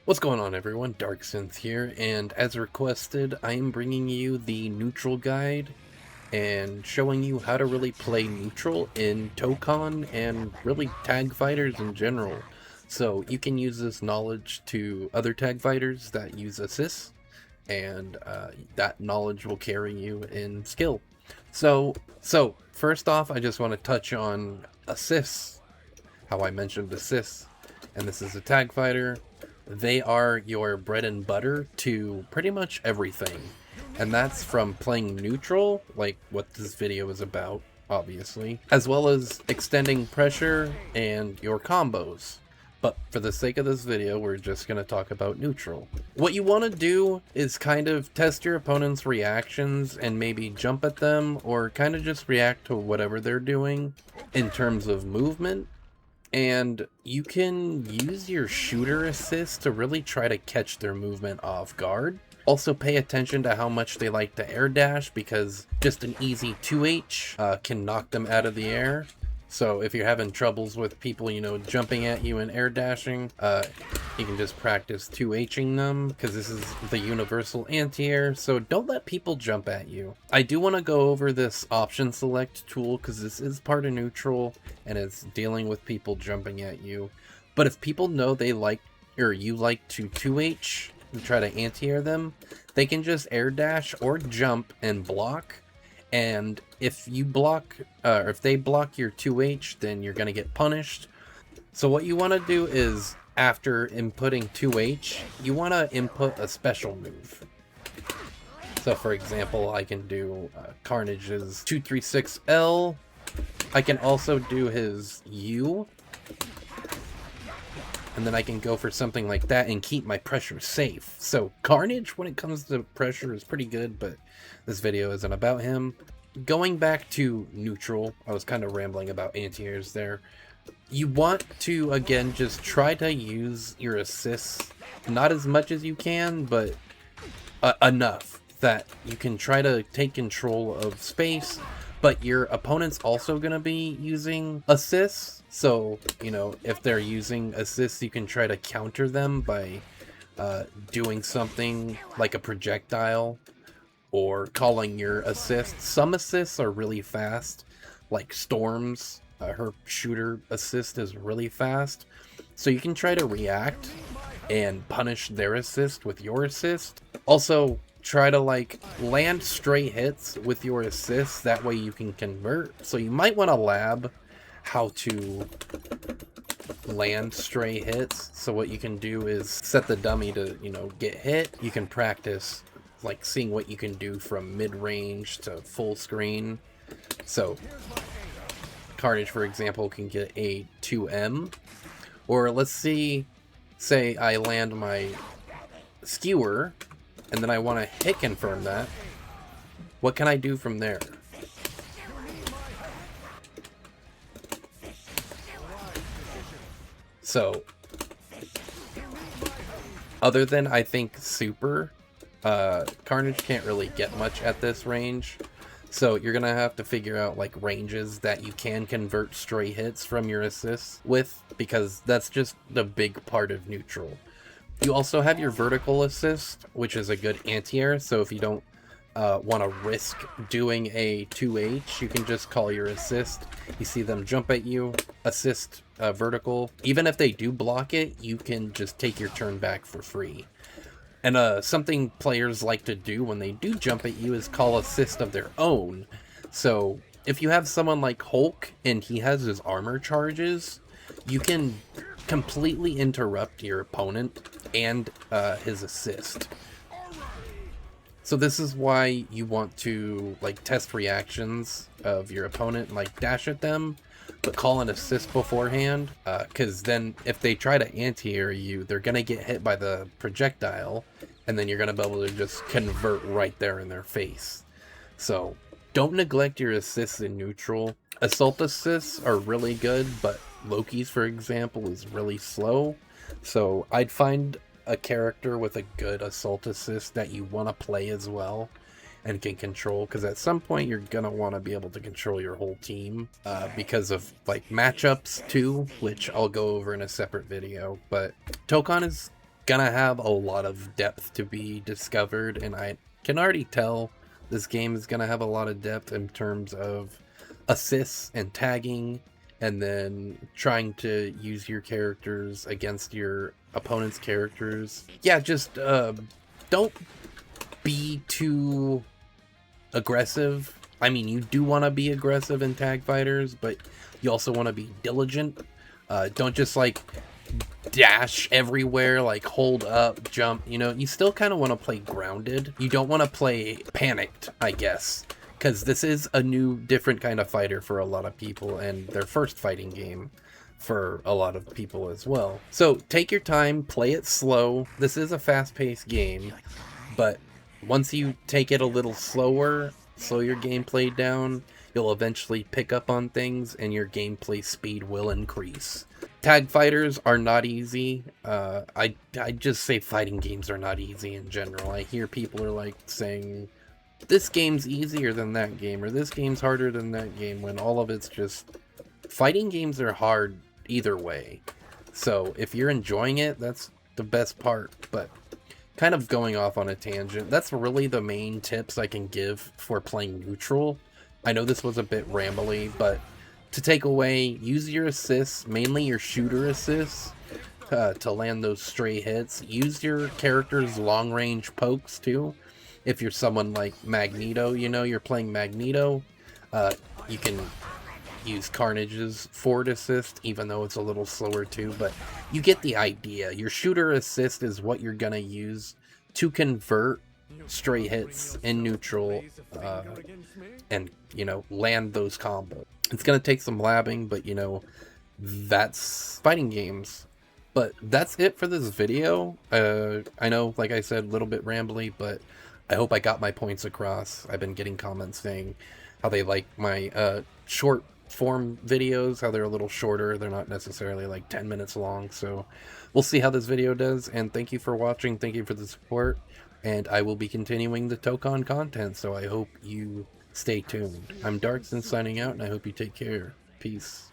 What's going on, everyone? DarkSynth here, and as requested, I am bringing you the neutral guide and showing you how to really play neutral in Tokon and really tag fighters in general. So you can use this knowledge to other tag fighters that use assists, and that knowledge will carry you in skill. So first off, I just want to touch on assists, how I mentioned assists, and this is a tag fighter. They are your bread and butter to pretty much everything. And that's from playing neutral, like what this video is about, obviously, as well as extending pressure and your combos. But for the sake of this video, we're just going to talk about neutral. What you want to do is kind of test your opponent's reactions and maybe jump at them or kind of just react to whatever they're doing in terms of movement. And you can use your shooter assist to really try to catch their movement off guard. Also pay attention to how much they like to air dash, because just an easy 2H can knock them out of the air. So if you're having troubles with people, jumping at you and air dashing, you can just practice 2Hing them, because this is the universal anti-air, so don't let people jump at you. I do want to go over this option select tool, because this is part of neutral, and it's dealing with people jumping at you. But if people know they like, or you like to 2H, and try to anti-air them, they can just air dash or jump and block. And if you block, or if they block your 2H, then you're going to get punished. So what you want to do is, after inputting 2H, you want to input a special move. So for example, I can do Carnage's 236L. I can also do his U. And then I can go for something like that and keep my pressure safe. So Carnage, when it comes to pressure, is pretty good, but this video isn't about him. Going back to neutral, I was kind of rambling about anti-airs there. You want to, again, just try to use your assists, not as much as you can, but enough that you can try to take control of space, but your opponent's also going to be using assists. So, if they're using assists, you can try to counter them by doing something like a projectile or calling your assist. Some assists are really fast, like Storm's. Her shooter assist is really fast. So you can try to react and punish their assist with your assist. Also, try to land straight hits with your assists. That way you can convert. So you might want to lab how to land stray hits. So what you can do is set the dummy to, get hit. You can practice seeing what you can do from mid-range to full screen. So Carnage, for example, can get a 2M. Or let's say I land my skewer and then I want to hit confirm that. What can I do from there? So, other than, I think, super, Carnage can't really get much at this range. So you're going to have to figure out, ranges that you can convert stray hits from your assists with, because that's just the big part of neutral. You also have your vertical assist, which is a good anti-air, so if you don't want to risk doing a 2H, you can just call your assist. You see them jump at you, assist vertical. Even if they do block it, you can just take your turn back for free. And something players like to do when they do jump at you is call assist of their own. So if you have someone like Hulk and he has his armor charges, you can completely interrupt your opponent and his assist. So this is why you want to test reactions of your opponent and dash at them, but call an assist beforehand, because then if they try to anti-air you, they're going to get hit by the projectile, and then you're going to be able to just convert right there in their face. So don't neglect your assists in neutral. Assault assists are really good, but Loki's, for example, is really slow. So I'd find a character with a good assault assist that you want to play as well and can control, because at some point you're gonna want to be able to control your whole team because of matchups too, which I'll go over in a separate video. But Tokon is gonna have a lot of depth to be discovered, and I can already tell this game is gonna have a lot of depth in terms of assists and tagging, and then trying to use your characters against your opponent's characters. Yeah, just don't be too aggressive. I mean, you do want to be aggressive in tag fighters, but you also want to be diligent. Don't just like dash everywhere, like hold up, jump. You know, you still kind of want to play grounded. You don't want to play panicked, I guess, because this is a new, different kind of fighter for a lot of people, and their first fighting game for a lot of people as well. So take your time, play it slow. This is a fast-paced game, but once you take it a little slower, slow your gameplay down, you'll eventually pick up on things and your gameplay speed will increase. Tag fighters are not easy. I just say fighting games are not easy in general. I hear people are like saying, this game's easier than that game, or this game's harder than that game, when all of it's just... Fighting games are hard either way. So if you're enjoying it, that's the best part. But kind of going off on a tangent, that's really the main tips I can give for playing neutral. I know this was a bit rambly, but to take away, use your assists, mainly your shooter assists, to land those stray hits. Use your character's long-range pokes, too. If you're someone like Magneto, you know, you're playing Magneto, you can use Carnage's forward assist, even though it's a little slower too, but you get the idea. Your shooter assist is what you're gonna use to convert stray hits in neutral, and, you know, land those combos. It's gonna take some labbing, but, you know, that's fighting games. But that's it for this video. I know, like I said, a little bit rambly, but I hope I got my points across. I've been getting comments saying how they like my short form videos, how they're a little shorter. They're not necessarily like 10 minutes long. So we'll see how this video does. And thank you for watching. Thank you for the support. And I will be continuing the Tokon content. So I hope you stay tuned. I'm Darkson signing out, and I hope you take care. Peace.